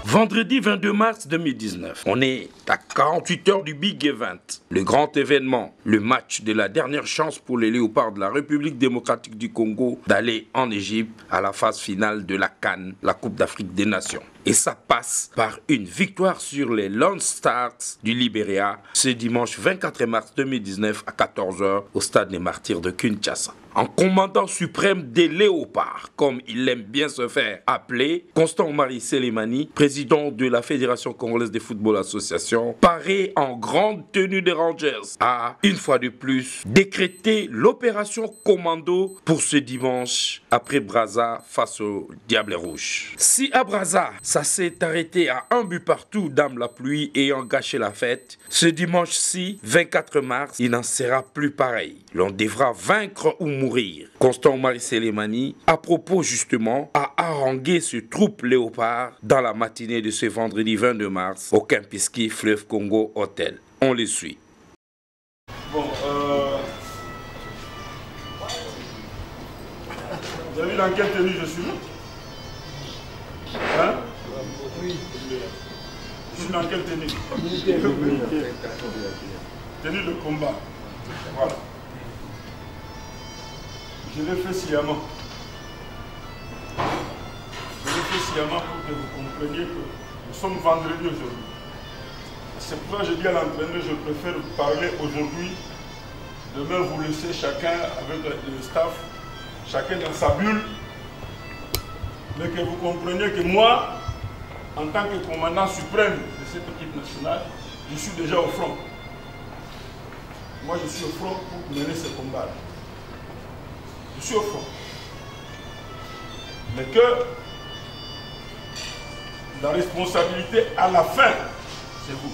Vendredi 22 mars 2019, on est à 48 heures du Big Event, le grand événement, le match de la dernière chance pour les Léopards de la République démocratique du Congo d'aller en Égypte à la phase finale de la CAN, la Coupe d'Afrique des Nations. Et ça passe par une victoire sur les Lone Stars du Libéria ce dimanche 24 mars 2019 à 14 h au stade des Martyrs de Kinshasa. En commandant suprême des Léopards, comme il aime bien se faire appeler, Constant Marie Selemani, président de la Fédération Congolaise de Football Association, paraît en grande tenue des Rangers, a une fois de plus décrété l'opération commando pour ce dimanche après Brazza face au Diable Rouge. Si à Brazza, ça s'est arrêté à un but partout dans la pluie ayant gâché la fête, ce dimanche-ci, 24 mars, il n'en sera plus pareil. L'on devra vaincre ou mourir. Constant Marie Selemani, à propos justement, a harangué ce troupe léopard dans la matinée de ce vendredi 22 mars au Kempinski Fleuve Congo Hotel. On les suit. Bon, vous avez vu dans quelle tenue je suis? Hein? Oui. Je suis dans quelle tenue? Tenue de combat. Voilà. Je l'ai fait sciemment. Je l'ai fait sciemment pour que vous compreniez que nous sommes vendredi aujourd'hui. C'est pourquoi je dis à l'entraîneur, je préfère parler aujourd'hui. Demain, vous laissez chacun avec le staff, chacun dans sa bulle. Mais que vous compreniez que moi, en tant que commandant suprême de cette équipe nationale, je suis déjà au front. Moi, je suis au front pour mener ce combat. Je suis au front. Mais que la responsabilité à la fin, c'est vous.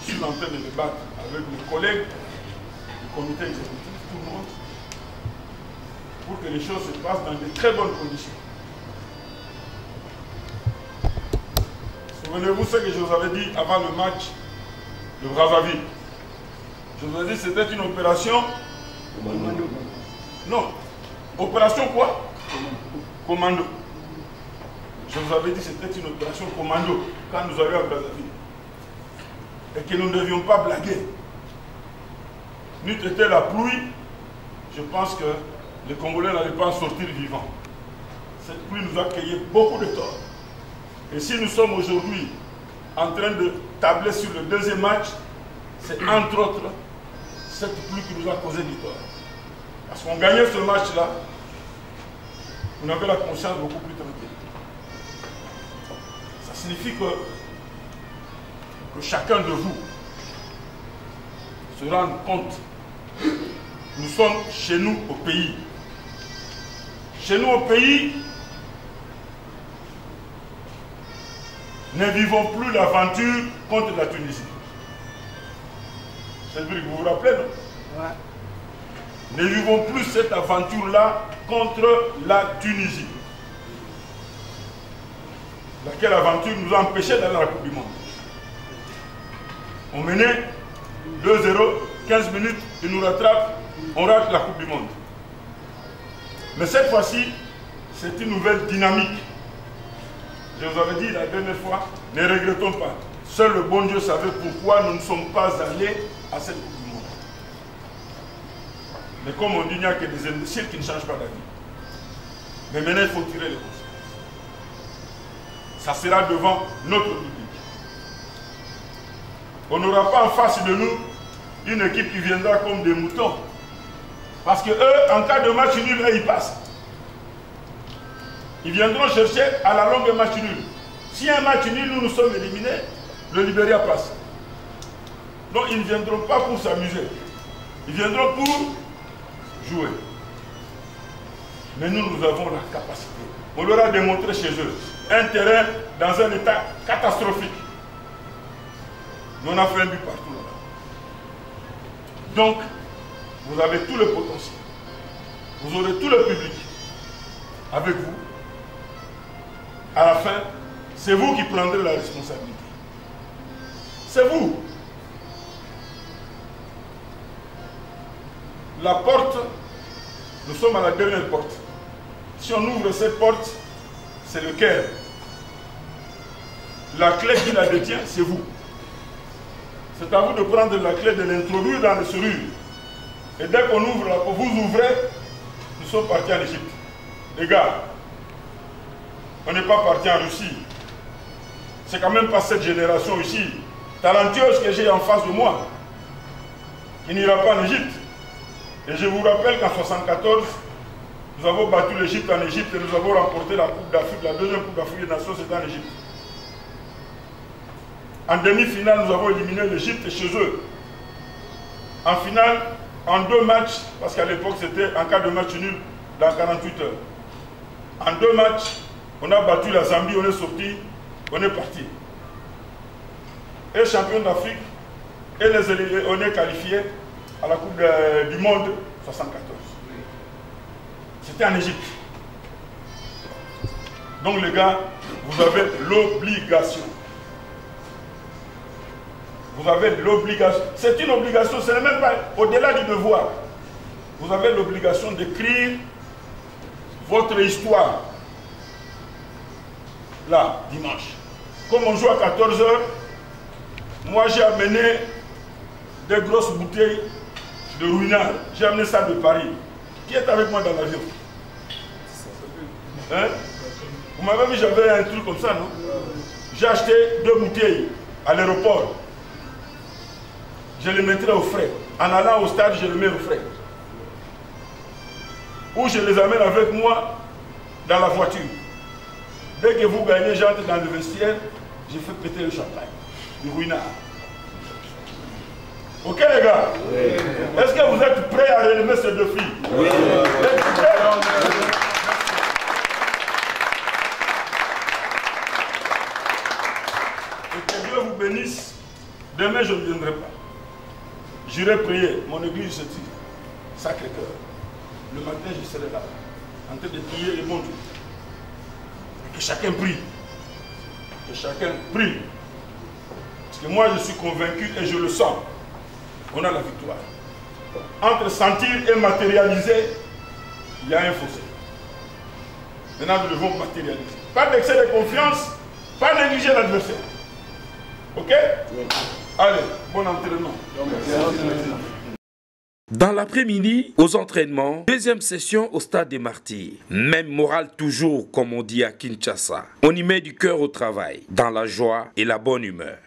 Je suis en train de me battre avec mes collègues du comité exécutif, tout le monde, pour que les choses se passent dans de très bonnes conditions. Souvenez-vous ce que je vous avais dit avant le match de Brazzaville. Je vous ai dit que c'était une opération commando. Non. Opération quoi? Commando. Je vous avais dit que c'était une opération commando quand nous allions à Brazzaville. Et que nous ne devions pas blaguer. N'eût été la pluie, je pense que les Congolais n'allaient pas en sortir vivants. Cette pluie nous a créé beaucoup de tort. Et si nous sommes aujourd'hui en train de tabler sur le deuxième match, c'est entre autres cette pluie qui nous a causé du tort. Parce qu'on gagnait ce match-là, on avait la conscience beaucoup plus tranquille. Ça signifie que chacun de vous se rende compte. Nous sommes chez nous au pays. Chez nous au pays, ne vivons plus l'aventure contre la Tunisie. C'est vrai que vous vous rappelez, non? Ouais. Ne vivons plus cette aventure-là contre la Tunisie. Laquelle aventure nous a empêchés d'aller à la Coupe du Monde. On menait 2-0, 15 minutes, ils nous rattrapent, on rate la Coupe du Monde. Mais cette fois-ci, c'est une nouvelle dynamique. Je vous avais dit la dernière fois, ne regrettons pas. Seul le bon Dieu savait pourquoi nous ne sommes pas allés à cette Coupe du Monde. Mais comme on dit, il n'y a que des imbéciles qui ne changent pas d'avis. Mais maintenant, il faut tirer les conséquences. Ça sera devant notre public. On n'aura pas en face de nous une équipe qui viendra comme des moutons. Parce que eux, en cas de match nul, eux, ils passent. Ils viendront chercher à la longue match nul. Si un match nul, nous sommes éliminés, le Libéria passe. Donc ils ne viendront pas pour s'amuser. Ils viendront pour jouer. Mais nous, nous avons la capacité. On leur a démontré chez eux un terrain dans un état catastrophique. Mais on a fait un but partout là-bas. Donc, vous avez tout le potentiel. Vous aurez tout le public avec vous. À la fin, c'est vous qui prendrez la responsabilité. C'est vous. La porte, nous sommes à la dernière porte. Si on ouvre cette porte, c'est le Caire. La clé qui la détient, c'est vous. C'est à vous de prendre la clé, de l'introduire dans les serrures. Et dès qu'on ouvre la porte, vous ouvrez, nous sommes partis en Égypte. Les gars, on n'est pas parti en Russie. C'est quand même pas cette génération ici, talentueuse que j'ai en face de moi, qui n'ira pas en Égypte. Et je vous rappelle qu'en 1974, nous avons battu l'Égypte en Égypte et nous avons remporté la Coupe d'Afrique, la deuxième Coupe d'Afrique des Nations, c'était en Égypte. En demi-finale, nous avons éliminé l'Égypte chez eux. En finale, en 2 matchs, parce qu'à l'époque c'était en cas de match nul dans 48 heures. En 2 matchs, on a battu la Zambie, on est sorti, on est parti. Et champion d'Afrique, et on est qualifié à la Coupe du Monde 74. C'était en Égypte. Donc les gars, vous avez l'obligation. Vous avez l'obligation. C'est une obligation, ce n'est même pas au-delà du devoir. Vous avez l'obligation d'écrire votre histoire. Là, dimanche. Comme on joue à 14 h, moi j'ai amené des grosses bouteilles de ruinard. J'ai amené ça de Paris. Qui est avec moi dans l'avion? Hein? Vous m'avez vu, j'avais un truc comme ça, non? J'ai acheté 2 bouteilles à l'aéroport. Je les mettrai au frais. En allant au stade, je les mets au frais. Ou je les amène avec moi dans la voiture. Dès que vous gagnez, j'entre dans le vestiaire, je fais péter le champagne, le ruinard. Ok les gars? Oui. Est-ce que vous êtes prêts à relever ces défis? Oui. Et que Dieu vous bénisse. Demain, je ne viendrai pas. J'irai prier. Mon église se dit Sacré-Cœur. Le matin, je serai là, en train de prier le bon Dieu. Et que chacun prie. Que chacun prie. Parce que moi, je suis convaincu et je le sens. On a la victoire. Entre sentir et matérialiser, il y a un fossé. Maintenant, nous devons matérialiser. Pas d'excès de confiance, pas négliger l'adversaire. Ok? Oui. Allez, bon entraînement. Dans l'après-midi, aux entraînements, deuxième session au stade des Martyrs. Même morale toujours, comme on dit à Kinshasa. On y met du cœur au travail, dans la joie et la bonne humeur.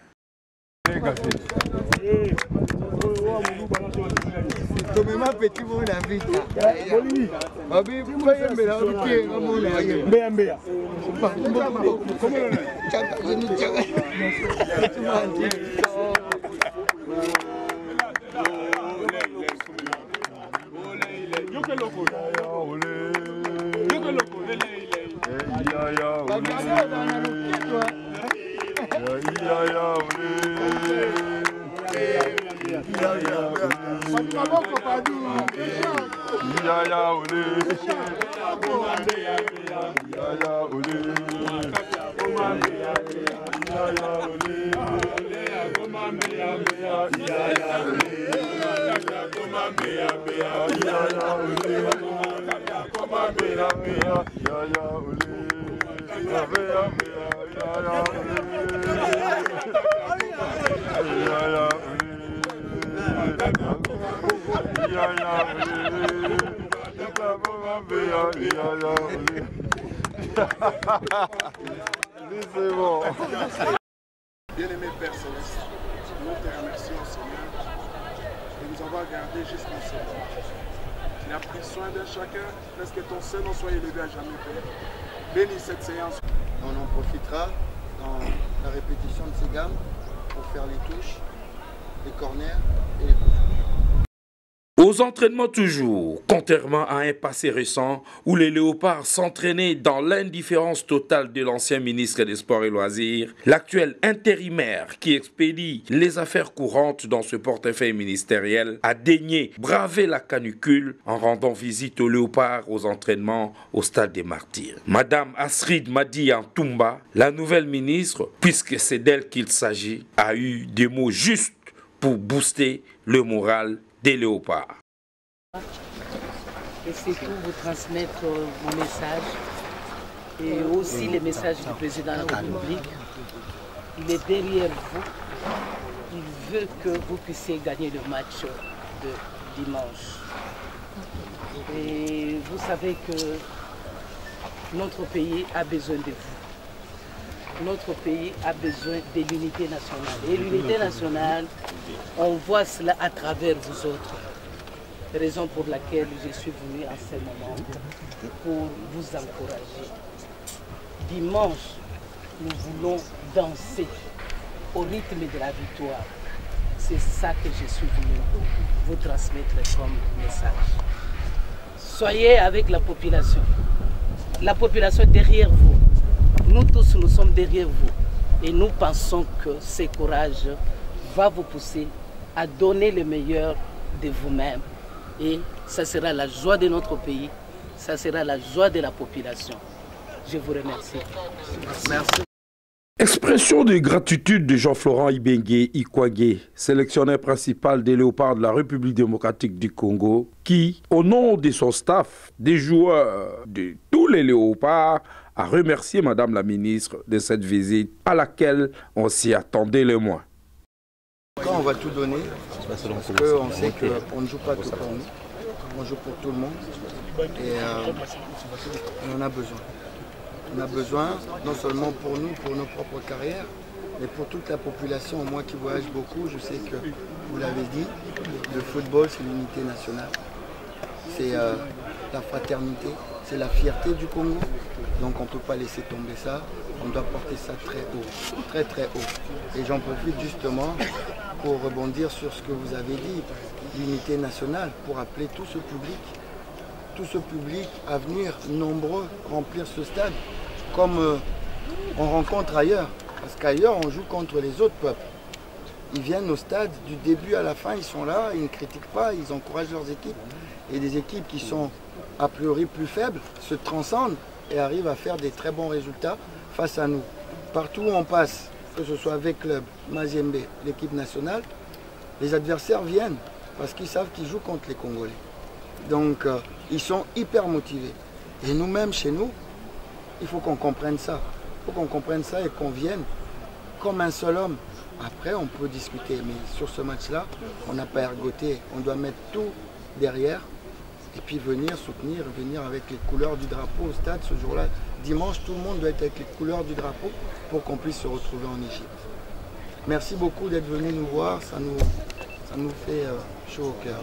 Bien-aimé Père Céleste, nous te remercions Seigneur de nous avoir gardés jusqu'en ce moment. Tu as pris soin de chacun, parce que ton Saint nom soit élevé à jamais, Père. Bénis cette séance. On en profitera dans la répétition de ces gammes pour faire les touches, les corners et les coups. Aux entraînements toujours, contrairement à un passé récent où les léopards s'entraînaient dans l'indifférence totale de l'ancien ministre des Sports et Loisirs, l'actuel intérimaire qui expédie les affaires courantes dans ce portefeuille ministériel a daigné braver la canicule en rendant visite aux léopards aux entraînements au stade des Martyrs. Madame Astrid Madi Antoumba, la nouvelle ministre, puisque c'est d'elle qu'il s'agit, a eu des mots justes pour booster le moral des léopards. Et c'est tout, vous transmettre mon message et aussi les messages du président de la République. Il est derrière vous. Il veut que vous puissiez gagner le match de dimanche. Et vous savez que notre pays a besoin de vous. Notre pays a besoin de l'unité nationale. Et l'unité nationale, on voit cela à travers vous autres. Raison pour laquelle je suis venu en ce moment pour vous encourager. Dimanche, nous voulons danser au rythme de la victoire. C'est ça que je suis venu vous transmettre comme message. Soyez avec la population. La population derrière vous. Nous tous, nous sommes derrière vous. Et nous pensons que ce courage va vous pousser à donner le meilleur de vous-même. Et ça sera la joie de notre pays. Ça sera la joie de la population. Je vous remercie. Merci. Expression de gratitude de Jean-Florent Ibenge Ikwage, sélectionneur principal des Léopards de la République démocratique du Congo, qui, au nom de son staff, des joueurs de tous les Léopards, a remercié Madame la ministre de cette visite à laquelle on s'y attendait le moins. Quand on va tout donner, parce qu'on sait qu'on ne joue pas tout pour nous, on joue pour tout le monde et on en a besoin. On a besoin, non seulement pour nous, pour nos propres carrières, mais pour toute la population. Moi qui voyage beaucoup, je sais que, vous l'avez dit, le football, c'est l'unité nationale. C'est la fraternité, c'est la fierté du Congo. Donc on ne peut pas laisser tomber ça. On doit porter ça très haut, très très haut. Et j'en profite justement pour rebondir sur ce que vous avez dit, l'unité nationale, pour appeler tout ce public à venir nombreux remplir ce stade, comme on rencontre ailleurs. Parce qu'ailleurs, on joue contre les autres peuples. Ils viennent au stade du début à la fin, ils sont là, ils ne critiquent pas, ils encouragent leurs équipes. Et des équipes qui sont a priori plus faibles se transcendent et arrivent à faire des très bons résultats face à nous. Partout où on passe, que ce soit avec Club, Mazembe, l'équipe nationale, les adversaires viennent parce qu'ils savent qu'ils jouent contre les Congolais. Donc ils sont hyper motivés. Et nous-mêmes, chez nous, il faut qu'on comprenne ça. Il faut qu'on comprenne ça et qu'on vienne comme un seul homme. Après, on peut discuter, mais sur ce match-là, on n'a pas ergoté. On doit mettre tout derrière et puis venir soutenir, venir avec les couleurs du drapeau au stade ce jour-là. Dimanche, tout le monde doit être avec les couleurs du drapeau pour qu'on puisse se retrouver en Égypte. Merci beaucoup d'être venu nous voir, ça nous fait chaud au cœur.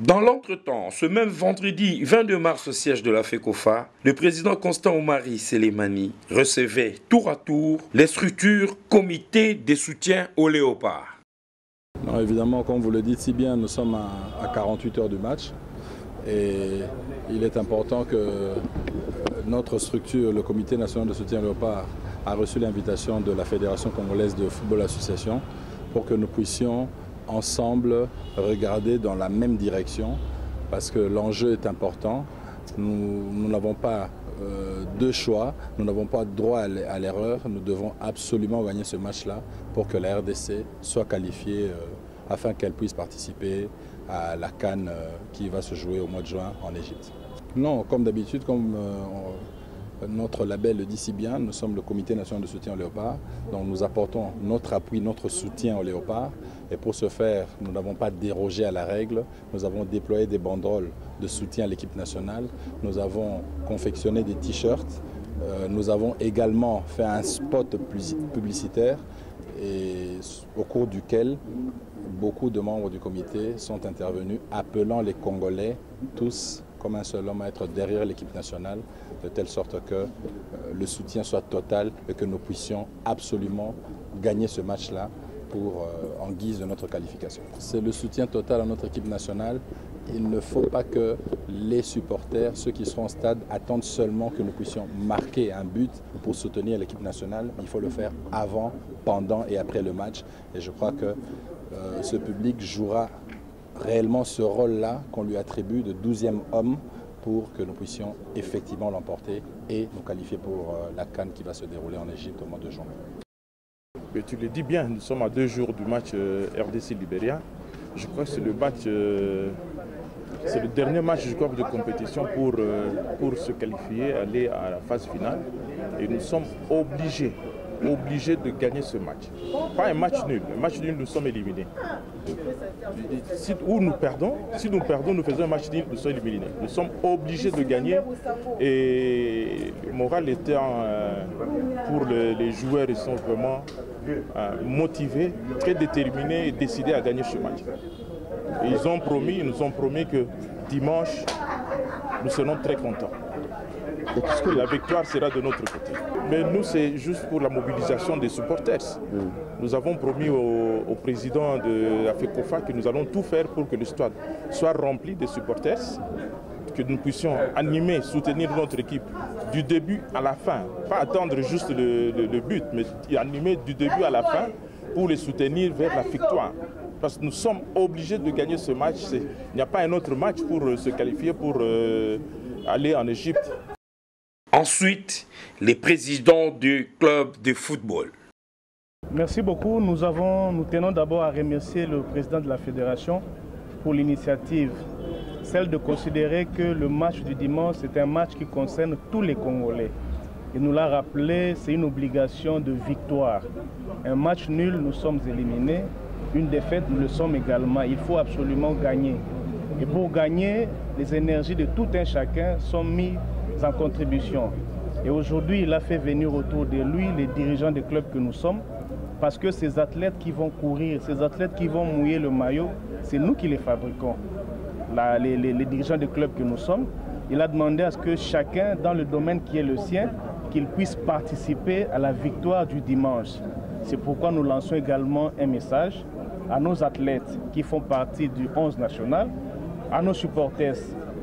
Dans l'entretemps, ce même vendredi 22 mars au siège de la FECOFA, le président Constant Oumari Sélémani recevait tour à tour les structures comités de soutien aux Léopards. Non, évidemment, comme vous le dites si bien, nous sommes à 48 heures du match et il est important que notre structure, le Comité national de soutien aux Léopards, a reçu l'invitation de la Fédération congolaise de football association pour que nous puissions ensemble regarder dans la même direction parce que l'enjeu est important. Nous n'avons pas deux choix, nous n'avons pas droit à l'erreur. Nous devons absolument gagner ce match-là pour que la RDC soit qualifiée afin qu'elle puisse participer à la CAN qui va se jouer au mois de juin en Égypte. Non, comme d'habitude, comme notre label le dit si bien, nous sommes le Comité national de soutien aux Léopards, donc nous apportons notre appui, notre soutien aux Léopards. Et pour ce faire, nous n'avons pas dérogé à la règle, nous avons déployé des banderoles de soutien à l'équipe nationale, nous avons confectionné des t-shirts, nous avons également fait un spot publicitaire et au cours duquel beaucoup de membres du comité sont intervenus appelant les Congolais tous comme un seul homme à être derrière l'équipe nationale, de telle sorte que le soutien soit total et que nous puissions absolument gagner ce match-là en guise de notre qualification. C'est le soutien total à notre équipe nationale. Il ne faut pas que les supporters, ceux qui seront au stade, attendent seulement que nous puissions marquer un but pour soutenir l'équipe nationale. Il faut le faire avant, pendant et après le match. Et je crois que ce public jouera réellement ce rôle-là qu'on lui attribue de 12e homme pour que nous puissions effectivement l'emporter et nous qualifier pour la CAN qui va se dérouler en Égypte au mois de juin. Mais tu le dis bien, nous sommes à 2 jours du match RDC-Libéria. Je crois que c'est le match c'est le dernier match de compétition pour se qualifier, aller à la phase finale. Et nous sommes obligés de gagner ce match. Pas un match nul. Un match nul, nous sommes éliminés. Si nous perdons, nous faisons un match nul, nous sommes éliminés. Nous sommes obligés de gagner. Et le moral étant pour les joueurs, ils sont vraiment motivés, très déterminés et décidés à gagner ce match. Et ils nous ont promis que dimanche, nous serons très contents. La victoire sera de notre côté. Mais nous, c'est juste pour la mobilisation des supporters. Nous avons promis au président de la FECOFA que nous allons tout faire pour que le stade soit rempli de supporters, que nous puissions animer, soutenir notre équipe du début à la fin. Pas attendre juste le but, mais animer du début à la fin pour les soutenir vers la victoire. Parce que nous sommes obligés de gagner ce match. Il n'y a pas un autre match pour se qualifier pour aller en Égypte. Ensuite, les présidents du club de football. Merci beaucoup. Nous tenons d'abord à remercier le président de la fédération pour l'initiative, celle de considérer que le match du dimanche, c'est un match qui concerne tous les Congolais. Il nous l'a rappelé, c'est une obligation de victoire. Un match nul, nous sommes éliminés. Une défaite, nous le sommes également. Il faut absolument gagner. Et pour gagner, les énergies de tout un chacun sont mises en contribution. Et aujourd'hui, il a fait venir autour de lui les dirigeants des clubs que nous sommes, parce que ces athlètes qui vont courir, ces athlètes qui vont mouiller le maillot, c'est nous qui les fabriquons. Les dirigeants des clubs que nous sommes, il a demandé à ce que chacun, dans le domaine qui est le sien, qu'il puisse participer à la victoire du dimanche. C'est pourquoi nous lançons également un message à nos athlètes qui font partie du 11 national, à nos supporters,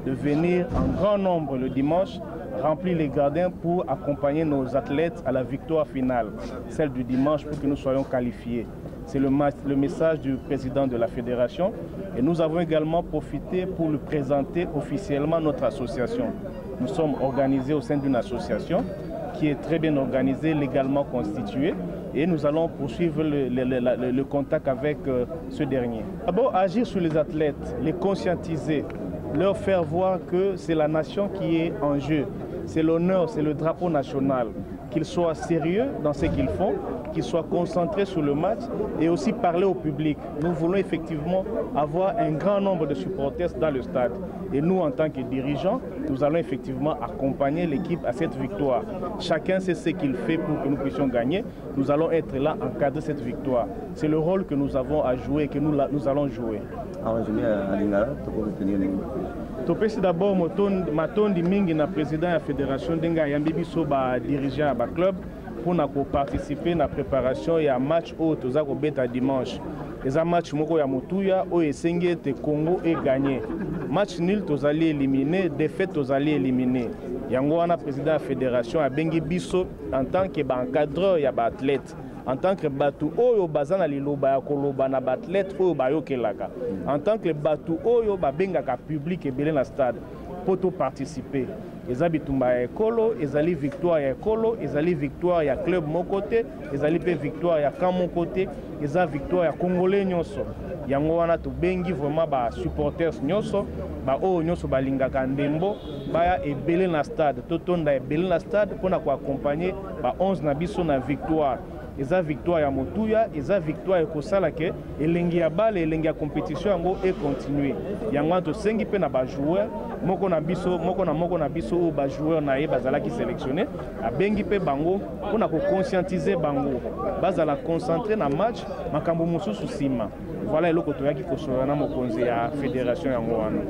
de venir en grand nombre le dimanche, remplir les gradins pour accompagner nos athlètes à la victoire finale, celle du dimanche, pour que nous soyons qualifiés. C'est le message du président de la fédération et nous avons également profité pour lui présenter officiellement notre association. Nous sommes organisés au sein d'une association qui est très bien organisée, légalement constituée, et nous allons poursuivre le contact avec ce dernier. D'abord, agir sur les athlètes, les conscientiser, leur faire voir que c'est la nation qui est en jeu, c'est l'honneur, c'est le drapeau national, qu'ils soient sérieux dans ce qu'ils font, qu'ils soient concentrés sur le match et aussi parler au public. Nous voulons effectivement avoir un grand nombre de supporters dans le stade. Et nous, en tant que dirigeants, nous allons effectivement accompagner l'équipe à cette victoire. Chacun sait ce qu'il fait pour que nous puissions gagner. Nous allons être là, encadrer cette victoire. C'est le rôle que nous avons à jouer et que nous allons jouer. Topesi d'abord matondi mingi na président de la fédération denga yambi biso ba dirigeant ba club pour participer à la préparation et à match au toza ko beta dimanche. Les match moko ya motuya o esenge te Congo et gagné. Match nul tozali éliminé, défaite tozali éliminé. Yango wana président de la fédération a bengi biso en tant que ba encadreur ya ba athlète. En tant que batu oyo bazana liloba ya koloba na bathlète oyo bayokelaka. En tant que batu oyo babengaka public ebele na stade poto participer. Ezali bitumba ya ekolo, ezali victoire ya ekolo, ezali victoire ya club moko te, ezali pe victoire ya camp moko te, ezali victoire ya congolais nyonso. Yango wana tobengi vraiment ba supporters nyonso, ba oyo nyonso balingaka ndembo, baya ebele na stade, totonda ebele na stade pona ko accompagner ba 11 na biso na victoire. Eza victoire ya motuya, eza victoire ya kosala ke elengi ya bale, elengi ya compétition yango et continuer. Yango to sengi pe na ba joueur moko na biso o ba joueur na ye bazala ki sélectionné, abengi pe bango pona ko conscientiser bango. Bazala concentrer na match makambo mususu sima. Voilà eloko to yaki kosola na mokonzi ya fédération yango wana.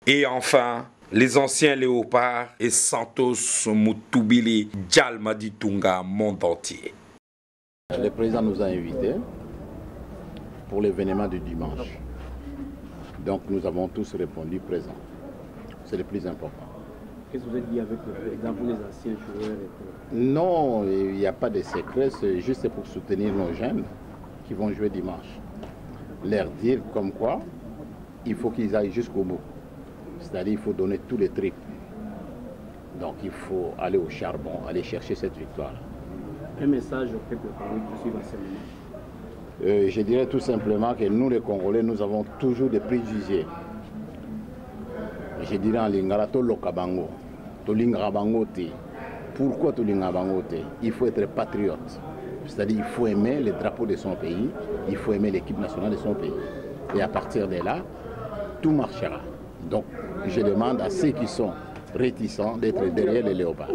Et enfin, les anciens léopards et Santos Mutubili Djalmadi Tunga monde entier. Le président nous a invités pour l'événement du dimanche. Donc nous avons tous répondu présent. C'est le plus important. Qu'est-ce que vous avez dit avec le président pour les anciens joueurs? Non, il n'y a pas de secret, c'est juste pour soutenir nos jeunes qui vont jouer dimanche. Leur dire comme quoi, il faut qu'ils aillent jusqu'au bout. C'est-à-dire qu'il faut donner tous les tripes. Donc il faut aller au charbon, aller chercher cette victoire. Un message auprès de Paris qui suivent à ce moment? Je dirais tout simplement que nous les Congolais, nous avons toujours des préjugés. Je dirais en lingala, to lokabango, to lingabango te. Pourquoi to lingabango te? Il faut être patriote. C'est-à-dire il faut aimer le drapeau de son pays, il faut aimer l'équipe nationale de son pays. Et à partir de là, tout marchera. Donc je demande à ceux qui sont réticents d'être derrière les léopards.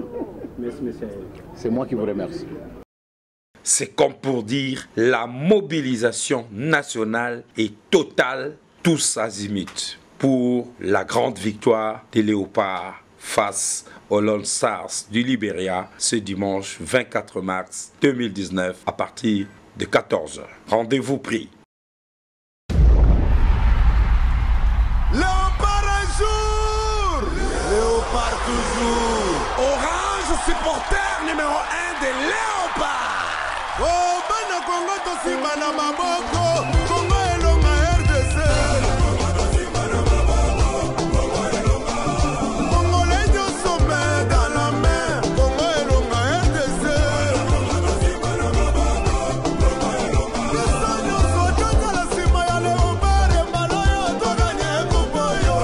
C'est moi qui vous remercie. C'est comme pour dire la mobilisation nationale est totale, tous azimuts, pour la grande victoire des léopards face aux Lone Stars du Libéria ce dimanche 24 mars 2019 à partir de 14 h. Rendez-vous pris. Léopard un jour, Léopard toujours. Orange supporter numéro 1 des Léopards. Oh, bana Congo tosima na maboko. Congo elonga RDC. Congolais nyonso main dans la main. Congo elonga RDC. Biso nyonso tozala nsima ya Léopard embalo yo toganye kupo yo.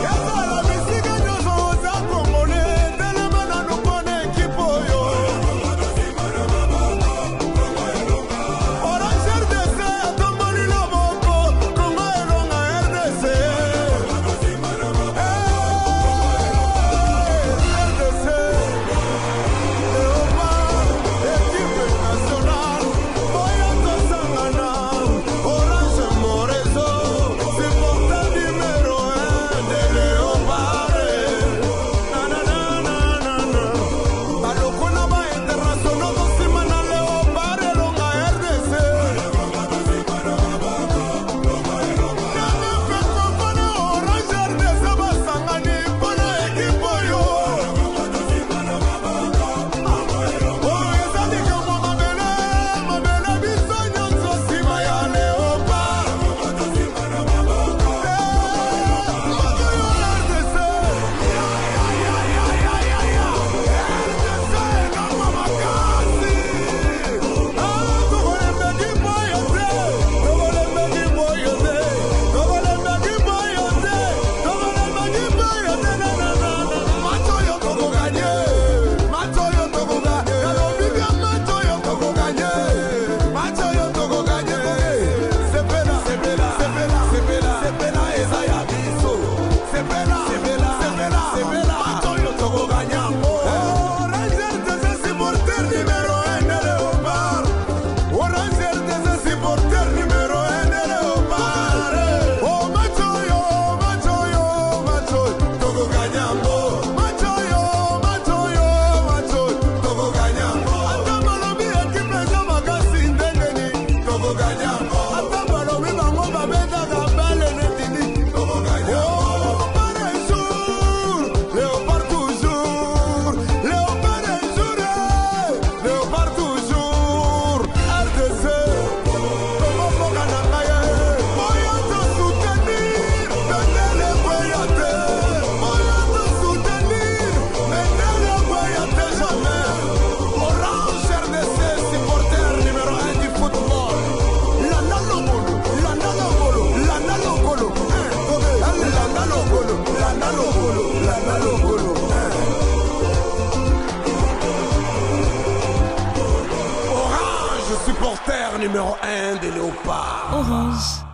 Yazala bisika nyonso oza Congolais telema na nupona ekipo yo. Orange RDC atomboli loboko. Congo elonga RDC. RDC Léopard équipe nationale oyo tosangana. Orange Morezo supporter numéro 1 de Léopard. Baloko na ba international tosima na Léopard elonga RDC. Nanga feko mpona Orange RDC basangani mpona ekipe oyo. Oyo eza likambo mabele, mabele biso nyonso nsima ya Léopard. Orange supporter numéro 1 des Léopards. Orange.